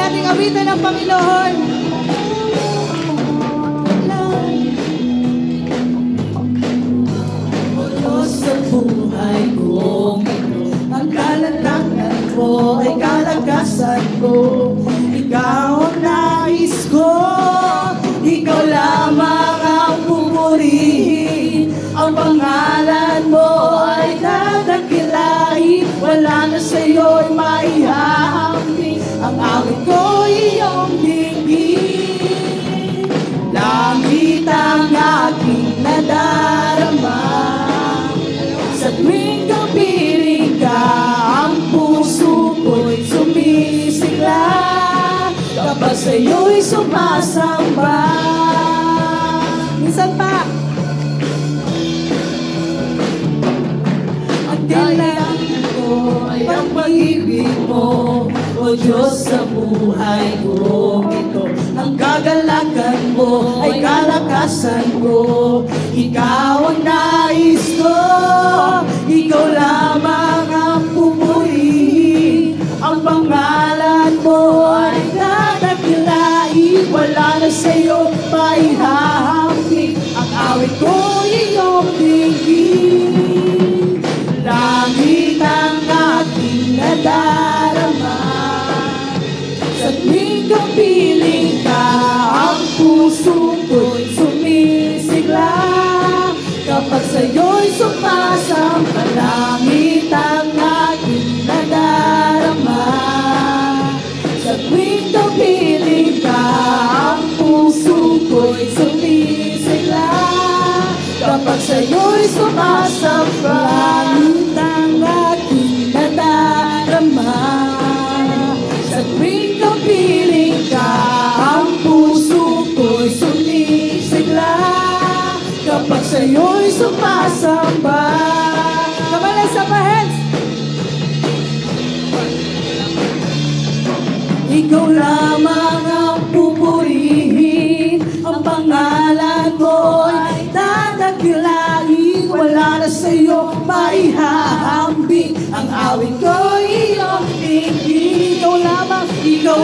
nating awitan ng Panginoon. O Diyos sa buhay ko, ang kalatangan ko ay kalagasan ko. Ikaw ang nais ko, ikaw lamang ang pupurihin. Ang pangalan mo ay dadakilain, wala na sa'yo'y maihahambing. Ang awit ko iyong dinggin, langit ang aking nadarama. Sa tuwing kapiling ka, ang puso ko'y sumisigla kapag sa'yo'y sumasamba. Minsan pa. Ang kailangan ko ay ang pag-ibig mo, O Diyos sa buhay ko ito. Ang kagalakan mo ay kalakasan ko. Ikaw ang nais ko, ikaw lamang ang pupurihin. Ang pangalan mo ay dadakilain, wala na sa'yo maihahambing. Ang awit ko iyong dinggin, langit ang aking nadarama. Sa tuwing kapiling ka, ang puso ko'y sumisigla kapag sa'yo'y sumasamba. Langit ang aking nadarama. Sa tuwing kapiling ka, ang puso ko'y sumisigla kapag sa'yo'y sumasamba. Langit ang aking nadarama. Sa tuwing kapiling ka, ang puso ko'y sumisigla kapag sa'yo'y sumasamba. Kamala sa hands. Ikaw lamang ang pupurihin. Ang pangalan mo ay dadakilain, wala na sa'yo maihahambing. Ang awit ko iyong dinggin, ikaw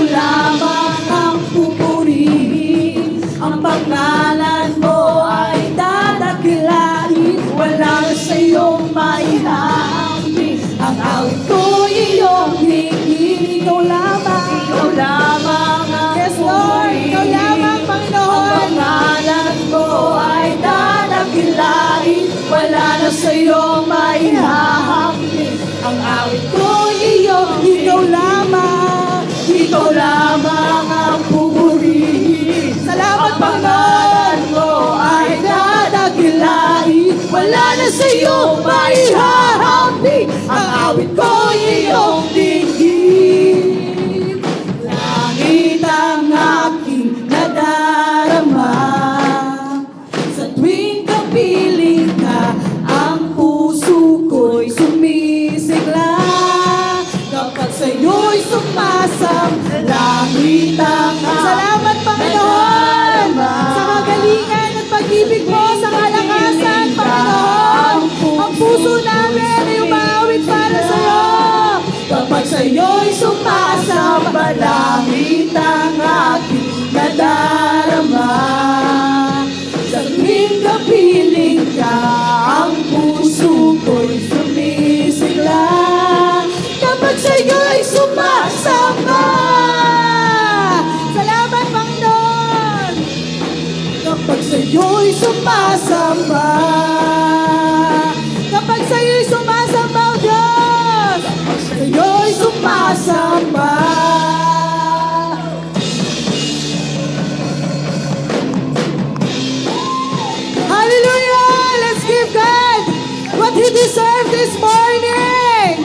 lamang ang pupurihin. Ang pangalan mo ay dadakilain, wala na sa'yo maihahambing. Ang awit ko iyong dinggin, ikaw lamang ang Yes, Lord. Ikaw lamang, Panginoon. Ang pangalan mo ay dadakilain, wala na sa'yo maihahambing. Ang awit ko iyong Ikaw lamang. ikaw lamang ang pupurihin. Salamat, Ang pangalan mo ay dadakilain, wala na sa'yo maihahambing. Ang awit ko iyong dinggin, langit ang aking nadarama. Sa tuwing kapiling ka, ang puso ko'y sumisigla kapag sa'yo'y sumasamba. Langit ang Salamat, Panginoon, sa kagalingan at pag-ibig mo, sa kalakasan, Panginoon. Ang puso namin ay umawit para sa iyo. kapag sa'yo'y sumasamba. Langit ang aking nadarama. Sa tuwing kapiling ka, ang puso ko'y sumisigla kapag sa'yo'y sumasamba. Salamat, Panginoon. Kapag sa'yo'y sumasamba. Kapag sa iyo'y sumasamba, O Diyos. Kapag sa'yo'y sumasamba. Hallelujah! Let's give God what He deserves this morning.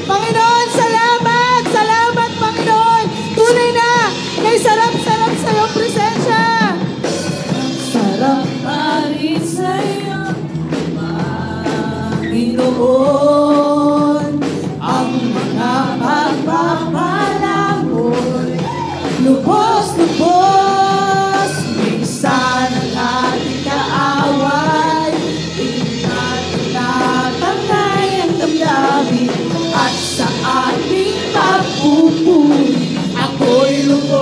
Panginoon, salamat. Salamat, Panginoon. Tunay na kay sarap-sarap sa iyong presensya. Sarap pa rin sa'yo, Panginoon. Ang mga pagpapala mo'y lubos-lubos. Minsan ang ating kaaway, di natin natangay ang damdamin. At sa ating pagpupuri, ako'y lubos.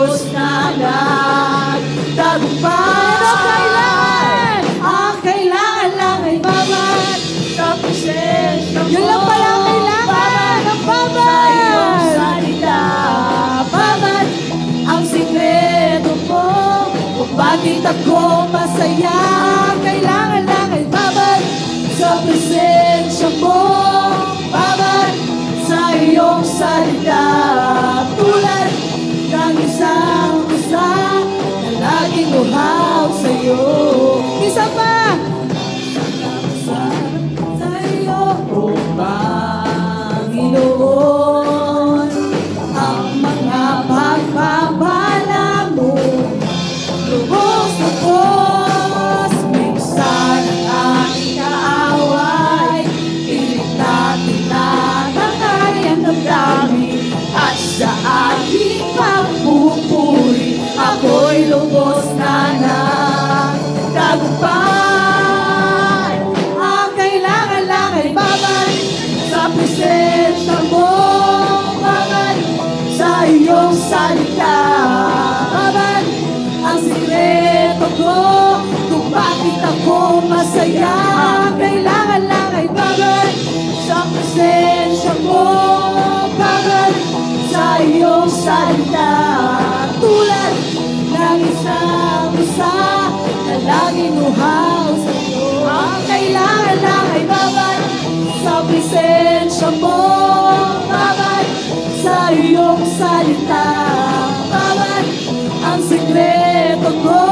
bakit ako masaya? Kailangan lang ay babad sa presensya mo, babad sa iyong salita, tulad ng isang pusa na laging uhaw sa'yo. Isa pa! Sa iyo, O Panginoon, ang mga pagpapala mo, lubos na pos, minsan ang aking kaaway, pilit natin natatay ang damdamin, at sa aking pagpupuri, ako'y lubos na nagtagumpay. Ang kailangan lang ay babalik sa presensya mo, babalik sa iyong salita, babalik ang sikreto ko kung bakit ako masaya. Kailangan lang ay babalik sa presensya mo, babalik sa iyong salita, tulad ng isang pusa na laging uhaw sa iyo. Ang kailangan lang ay babalik sa presensya mo, babalik sa iyong salita, babalik ang sikreto ko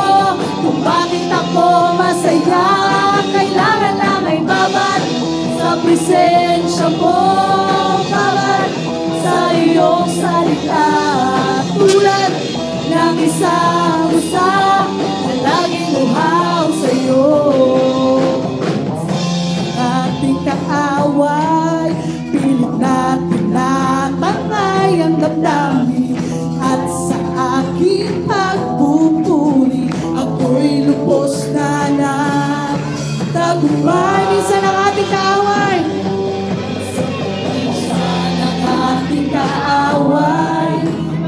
kung bakit ako masaya. Kailangan lang ay babalik sa presensya mo, babalik sa iyong salita, tulad ng isang pusa na laging uhaw sa iyo. Ating kaaway, pilit natin natangay ang damdamin, at sa aking pagpupuri, ako'y lubos na nagtagumpay. Minsan ang ating kaaway, minsan ang ating kaaway,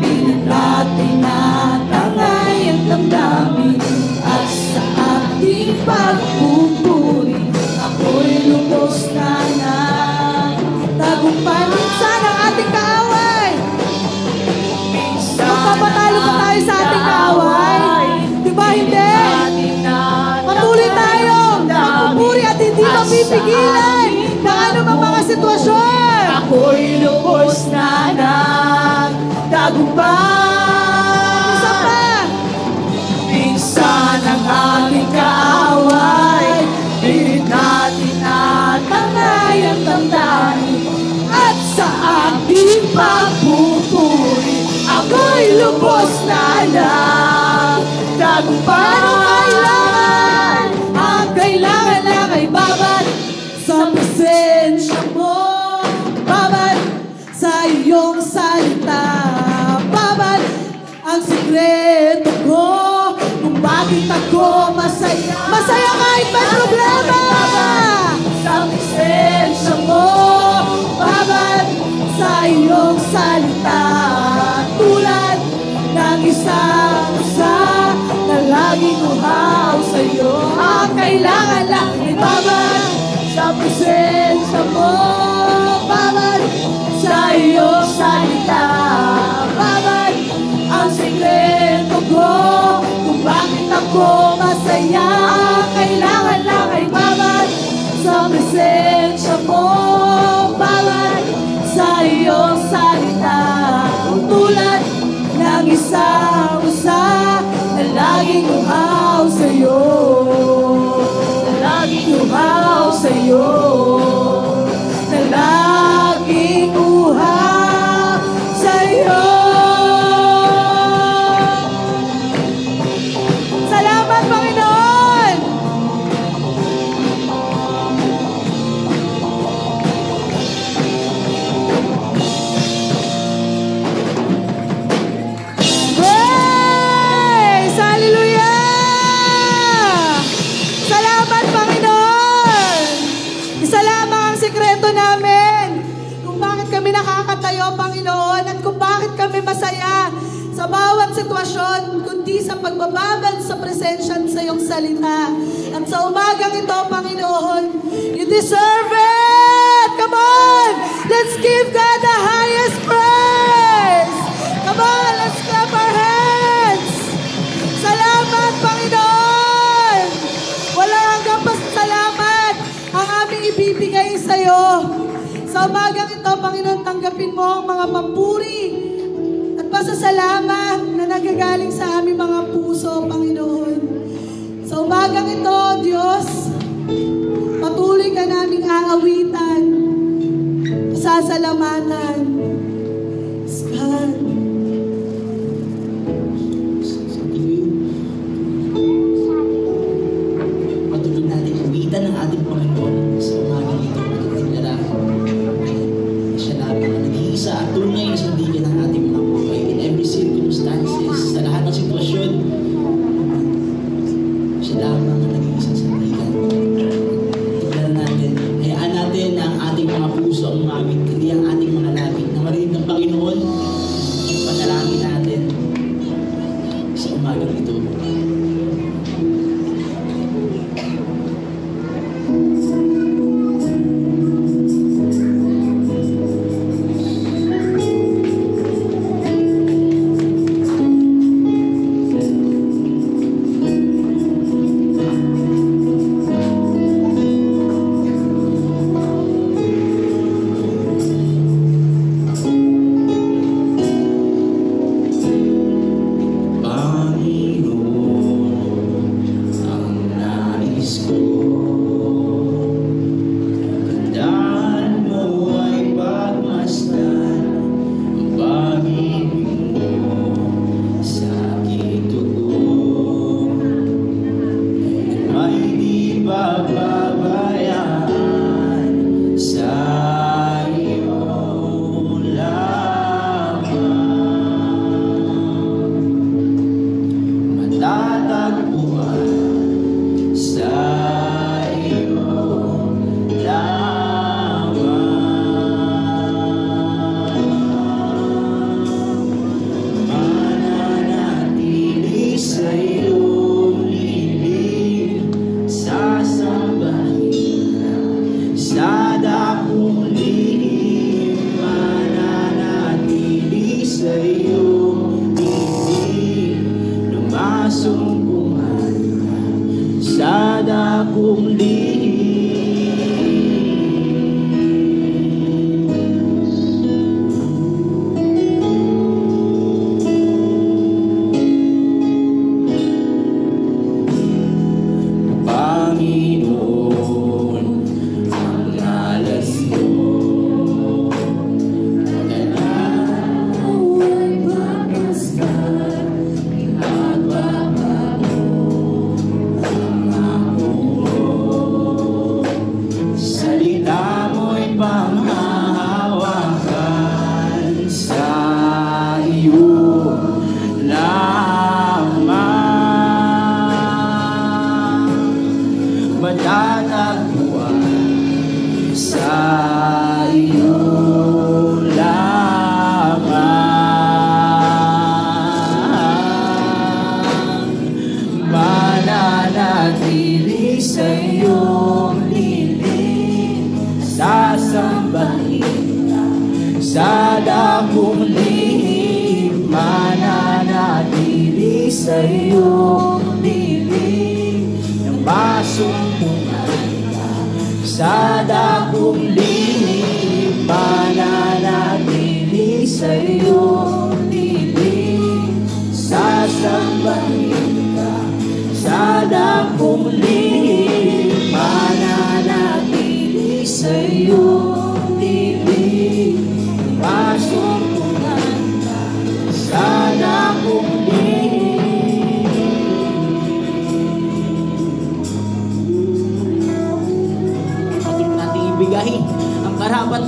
pilit natin natangay ang damdamin, at sa aking pagpupuri, ako'y lubos na nagtagumpay. Minsan ang ating kaaway, magpapatalo pa tayo sa ating kaaway, di ba hindi? Patuloy tayo magpupuri at hindi mapipigilan ng anumang mga sitwasyon. Ako'y lubos na nagtagumpay. Isa pa! Minsan ang ating kaaway, pilit natin natangay ang damdamin, at sa ating pagpupuri, ako'y lubos na nagtagumpay. Ang kailangan lang ay babalik sa presensya mo, babalik sa iyong salita, babalik ang sikreto ko kung bakit ako masaya. Masaya kahit may problema. Sa presensya mo, babalik sa iyong salita, tulad ng isang pusa na laging uhaw sa iyo. Ang kailangan lang ay babalik sa presensya mo, babalik sa iyong salita, babalik ang sikreto ko kung bakit ako masaya. Kailangan lang ay babalik sa presensya mo, babalik sa iyong salita, tulad ng isang pusa na laging uhaw sa iyo, na laging uhaw sa iyo, na laging uhaw sa iyo. Salamat, Panginoon! Praise! Hallelujah! Salamat, Panginoon! Isa lamang ang sikreto namin kung bakit kami nakakatayo, Panginoon, at kung bakit kami masaya sa bawat sitwasyon, kundi sa pagbababad sa presensya sa iyong salita. At sa umagang ito, Panginoon, you deserve it! Come on! Let's give God the highest praise! Come on, let's clap our hands! Salamat, Panginoon! tanggapin mo ang mga papuri at pasasalamat na nagagaling sa aming mga puso, Panginoon. Sa umagang ito, Diyos, patuloy ka naming aawitan, sasalamatan. God. Patuloy natin awitan ng ating Panginoon sa umagang ito. Pagkatilala siya namin na nag-iisa at tunay na sandigan ng ating mga buhay in every circumstances, sa lahat ng sitwasyon. Siya lamang ang nag-iisa sandigan. Tignan natin, hayaan natin ang ating mga puso ang umawit, hindi ang ating mga labi na marinig ng Panginoon. Panalangin natin sa umagang ito.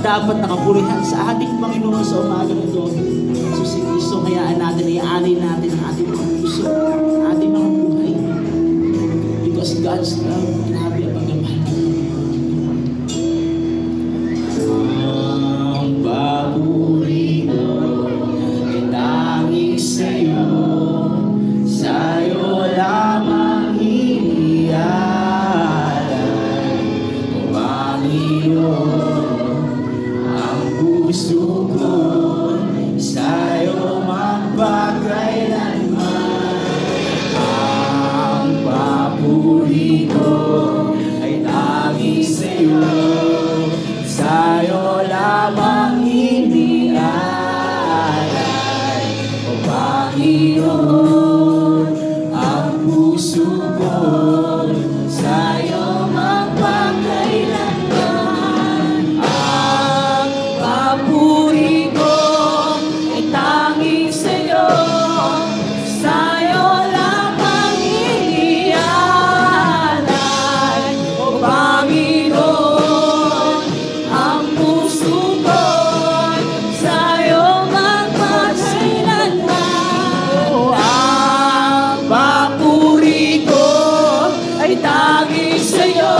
Dapat nakapurihan sa ating Panginoon sa umaga nito. So si Kristo, hayaan natin, i-alay natin ang ating mga puso, ang ating mga buhay. Because God's love, grabe ang pagmamahal. Ang papuri ko ay tanging sa'yo, sa'yo lamang inialay, O Panginoon. Gusto ko sa'yo magpakailan. Panginoon, ang puso ko'y sa'yo magpakailanman. Ang papuri ko ay tanging sa'yo, sa'yo lamang inialay. O Panginoon, ang puso ko'y sa'yo magpakailanman. Ang papuri ko ay tanging sa'yo,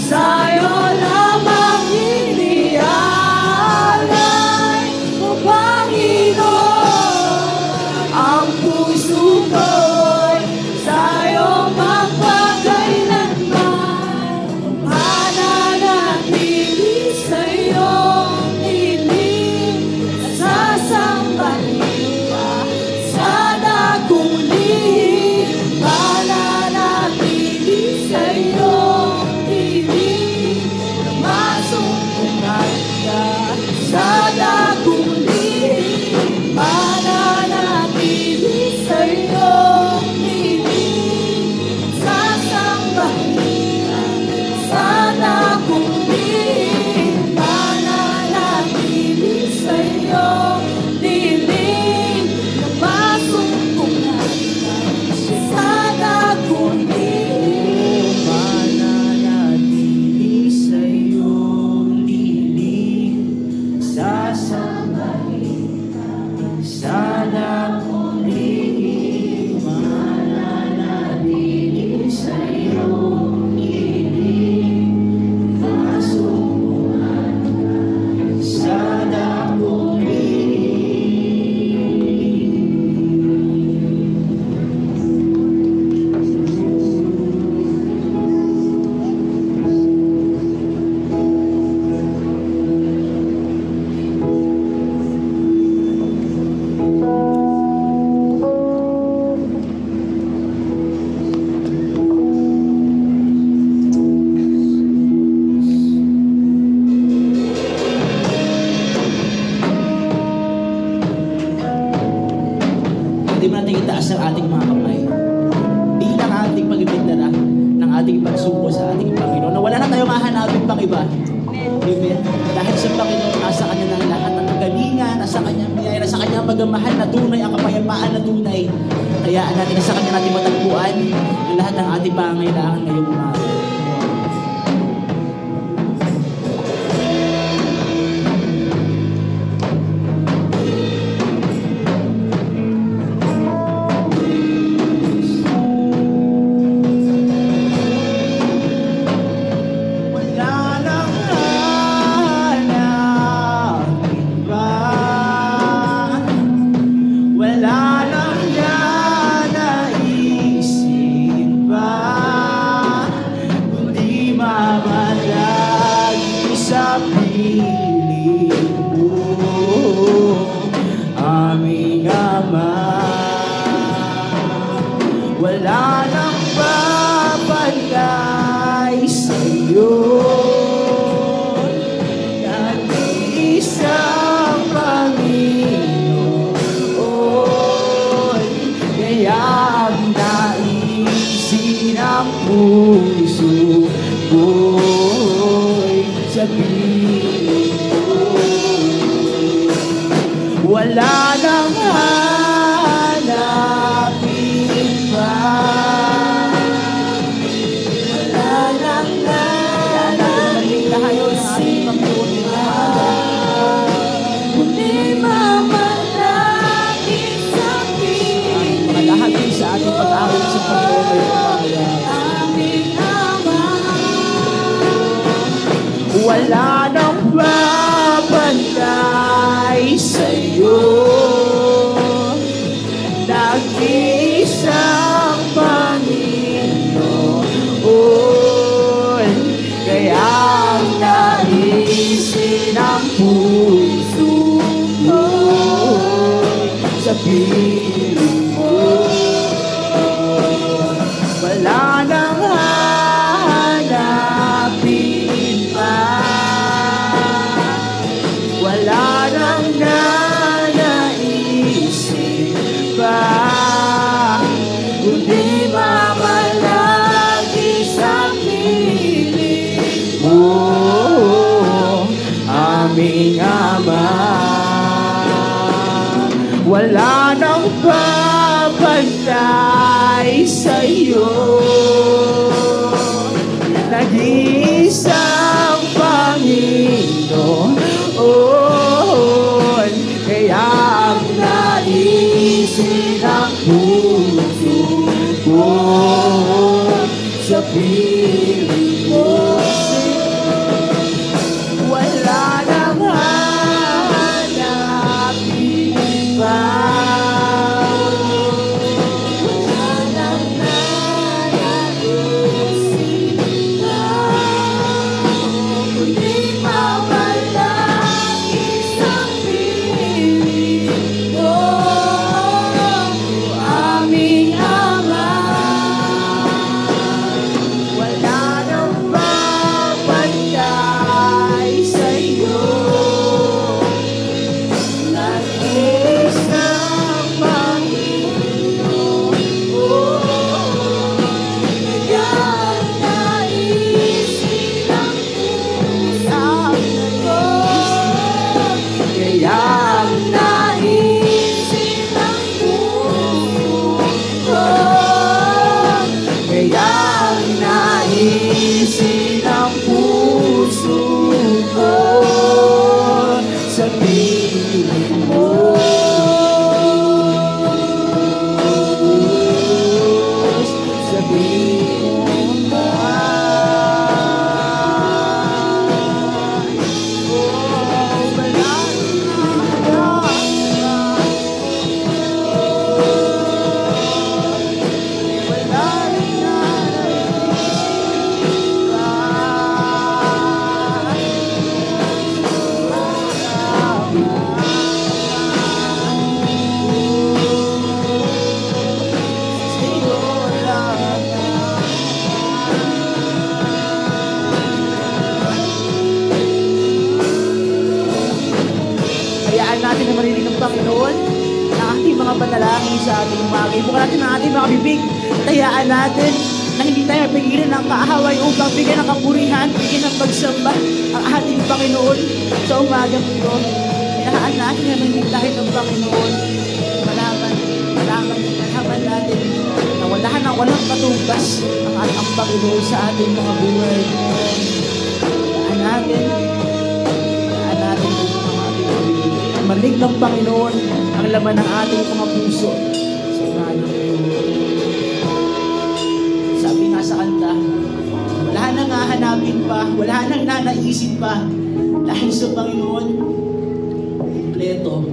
sa'yo lamang inialay. O Panginoon, ang puso ko'y sa'yo magpakailanman. Mananatili sa'yo piling at sasambahin ka sa dagong lihim. Mananatili sa'yo piling na masumpungan ka sa dagong lihim. Mananatili sa'yo piling sasambahin ka sa dagong lihim. Mananatili sa'yo piling na masumpungan ka sa dagong lihim. Mananatili sa'yo piling sasambahin ka sa dagong lihim. Mananatili sa'yo piling masumpungan ka sa dagong Hindi mo natin itaas ang ating mga kamay bilang ating pag-ibigdala ng ating pagsuko sa ating Panginoon, na wala na tayo mahanapin pang iba. Amen. Dahil sa Panginoon, nasa Kanya ng lahat ng kagalingan, nasa Kanyang biyaya, nasa Kanyang pagmamahal na tunay, ang kapayapaan na tunay. Kaya natin, nasa Kanya natin matagpuan ang lahat ng ating pangangailangan ngayong umaga. Wala nang hanapin pa, wala nang nanaisip pa, kundi mamalagi sa piling mo, aming Ama. Wala nang babagay sa'yo, nag-iisang Panginoon. Kaya ang naisin ang puso ko'y sabihin ko, wala nang hanapin pa, wala nang nanaisip pa, kundi mamalagi sa piling. Mga lahat din sa ating pag-awit sa Panginoon ay aming Ama. Wala nang babantay sa'yo, nag-iisang Panginoon. Kaya ang naisin ang puso mo sa piling mo, wala nang hanapin pa, wala nang nanaisip Wala nang babantay sa'yo. Nag-iisang Panginoon, kaya ang naisin ang puso ko sa piling mo. Wala nang hanapin pa. Wala nang nanaisin pa. Kundi mamalaki sa piling mo, aming Ama. Wala nang babantay sa'yo. Nag-iisang Panginoon, kaya naisin ang puso ko. Kaya naisin ang puso ko. Kaya naisin ang puso ko sa piling mo. Sa piling mo. Hayaan natin na marinig ng Panginoon ang ating mga panalangin sa ating umaga. Ibuka natin ang ating mga bibig. Hayaan natin na hindi tayo pigilan ng kaahaway upang bigyan ng kapurihan, bigyan ng pagsamba ang ating Panginoon sa umagang ito. Hayaan natin na marinig tayo ng Panginoon. Malaman natin na walang katumbas ang Panginoon sa ating mga buhay. Hayaan natin marinig ng Panginoon ang laman ng ating mga puso sa umagang ito. Sabi nga sa kanta, wala nang hahanapin pa, wala nang nanaisin pa, dahil sa Panginoon kompleto.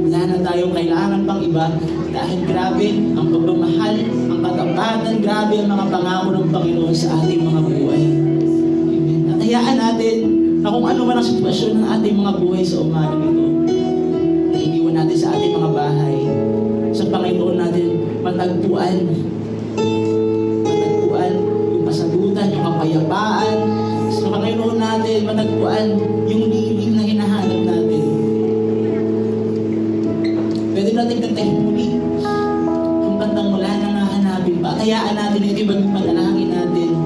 Wala na tayong kailangan pang iba, dahil grabe ang pagmamahal, ang katapatan, grabe ang mga pangako ng Panginoon sa ating mga buhay. At hayaan natin na kung ano man ang sitwasyon ng ating mga buhay sa umagang ito, na iniwan natin sa ating mga bahay, sa Panginoon natin matagpuan yung kasagutan, yung kapayapaan. Sa Panginoon natin matagpuan yung liling na hinahanap natin. Pwede natin kantahin muli ang kantang wala nang hahanapin pa. Hayaan natin ito yung panalangin natin.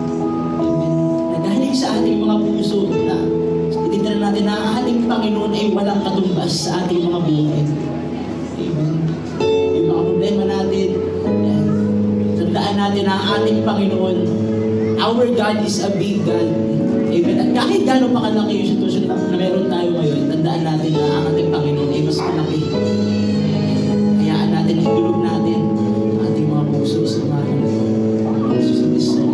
Amen. Na dahil sa ating mga puso na itindihan natin na ang ating Panginoon ay walang katumbas sa ating mga buhay. Amen. Yung mga problema natin, tandaan natin na ang ating Panginoon, our God is a big God. Amen. At kahit gano'n pa kalaki yung sitwasyon na meron tayo ngayon, tandaan natin na ang ating Panginoon ay mas malaki. Hayaan natin, itulog natin ang ating mga puso sa mga Jesus Cristo.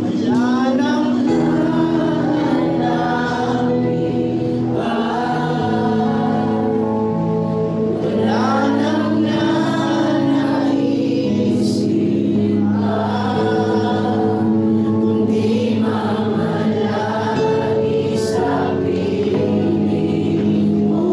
Wala nang Kundi mamalaki sa piling mo.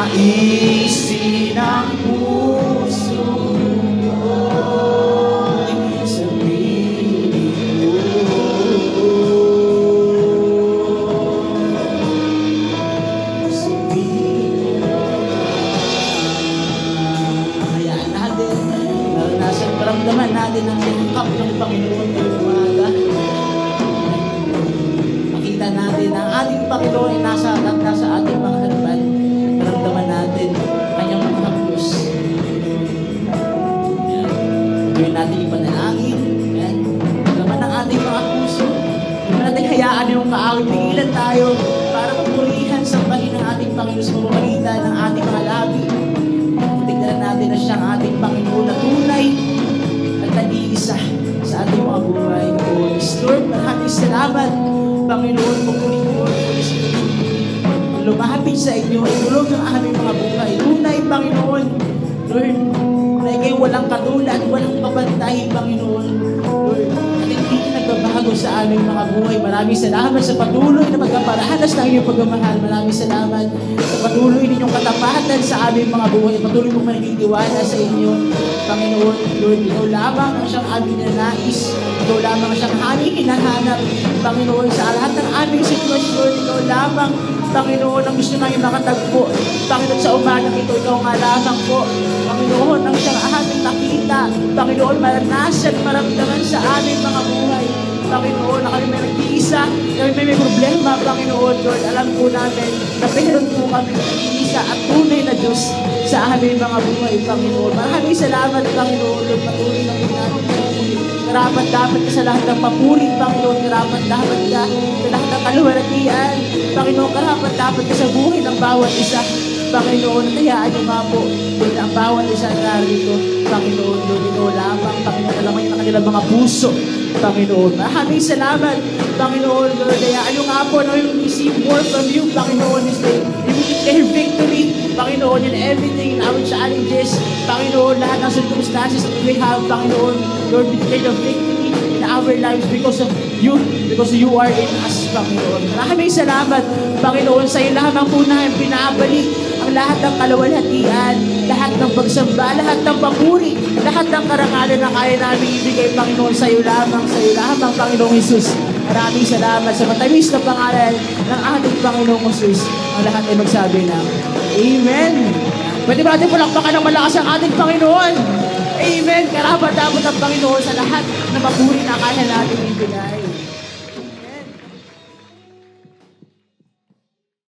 naisin ang puso ko'y sabihin mo. Hayaan natin, naranasan, maramdaman natin ang yakap ng Panginoon ngayong umaga. Makita natin ang ating Panginoon ay nasa ating mga harapan. Maramdaman natin ang kanyang mga haplos. Gawin natin ipanalangin. Maramdaman ang ating mga puso. Hindi natin hayaan yung kaawit. Pigilan tayo para magpurihan sa pahin ng ating Panginoon sa pamamagitan ng ating mga labi. Tignan natin na siyang ating Panginoon na tunay at nag-iisa sa ating mga buhay. Lord, maraming salamat, Panginoon, pagkuling mo, lumapit sa inyo, itulog ang aming mga buhay. Tunay, Panginoon, Lord, na ikaw walang katulad, walang kabantay, Panginoon. Lord, at hindi ka nagbabago sa aming mga buhay. Maraming salamat sa patuloy na magkaparanas ng iyong pagmamahal. Maraming salamat sa patuloy ninyong katapatan sa aming mga buhay. Patuloy mo managitiwala sa inyo, Panginoon. Lord, ikaw lamang ang siyang aming nanais. Ikaw lamang ang siyang aming hinahanap, Panginoon, sa lahat ng aming sitwasyon. Ikaw lamang, Panginoon, ang gusto namin makatagpo. Panginoon, sa umagang ito, ikaw nga lamang po. Panginoon, ang siyang aming nakita. Panginoon, maranasan, maramdaman sa aming mga buhay. Panginoon, na kami may nag-iisa, kami may problema, Panginoon, Lord, alam po namin na meron po kami nag-iisa at tunay na Diyos sa aming mga buhay, Panginoon. Maraming salamat, Panginoon, Lord, patuloy na po namin. Karapat dapat ka sa lahat ng papuri, Panginoon. Karapat dapat ka sa lahat ng kaluwalhatian, Panginoon. Karapat dapat ka sa buhay ng bawat isa, Panginoon. At hayaan niyo nga po, Lord, ang bawat isa na narito, Panginoon, Lord, ikaw lamang, Panginoon, alam mo yung kanilang mga puso, Panginoon. Maraming salamat, Panginoon, Lord. Hayaan niyo nga po na yung receive more from you, Panginoon, is the declare victory, Panginoon, in everything, in our challenges, Panginoon, lahat ng circumstances that we have, Panginoon, Lord, we declare the victory in our lives because of you are in us, Panginoon. Maraming salamat, Panginoon, sa iyo lamang po namin pinabalik ang lahat ng kaluwalhatian, lahat ng pagsamba, lahat ng papuri, lahat ng karangalan na kaya namin ibigay, Panginoon, sa iyo lamang, Panginoong Jesus. Maraming salamat sa matamis na pangalan ng ating Panginoong Jesus. Ang lahat ay magsabi na, Amen. Pwede ba natin palakpakan ng malakas ang ating Panginoon? Amen. Karapat dapat ang Panginoon sa lahat na papuri na kaya natin ibigay.